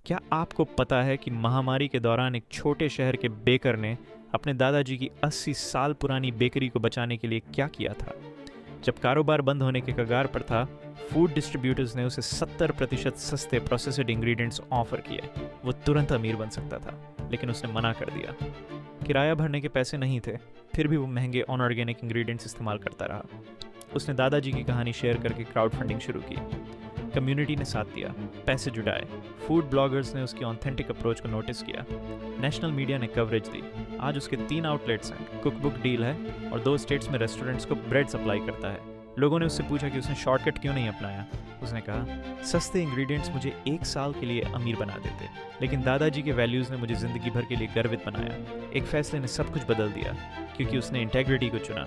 क्या आपको पता है कि महामारी के दौरान एक छोटे शहर के बेकर ने अपने दादाजी की 80 साल पुरानी बेकरी को बचाने के लिए क्या किया था? जब कारोबार बंद होने के कगार पर था, फूड डिस्ट्रीब्यूटर्स ने उसे 70% सस्ते प्रोसेस्ड इंग्रेडिएंट्स ऑफर किए। वो तुरंत अमीर बन सकता था, लेकिन उसने मना कर दिया। किराया भरने के पैसे नहीं थे, फिर भी वो महंगे अनऑर्गेनिक इंग्रेडिएंट्स इस्तेमाल करता रहा। उसने दादाजी की कहानी शेयर करके क्राउड फंडिंग शुरू की। कम्युनिटी ने साथ दिया, पैसे जुटाए, फूड ब्लॉगर्स ने उसकी ऑथेंटिक अप्रोच को नोटिस किया, नेशनल मीडिया ने कवरेज दी। आज उसके 3 आउटलेट्स हैं, कुकबुक डील है और 2 स्टेट्स में रेस्टोरेंट्स को ब्रेड सप्लाई करता है। लोगों ने उससे पूछा कि उसने शॉर्टकट क्यों नहीं अपनाया। उसने कहा, सस्ते इंग्रेडिएंट्स मुझे 1 साल के लिए अमीर बना देते, लेकिन दादाजी के वैल्यूज़ ने मुझे ज़िंदगी भर के लिए गर्वित बनाया। एक फैसले ने सब कुछ बदल दिया, क्योंकि उसने इंटेग्रिटी को चुना।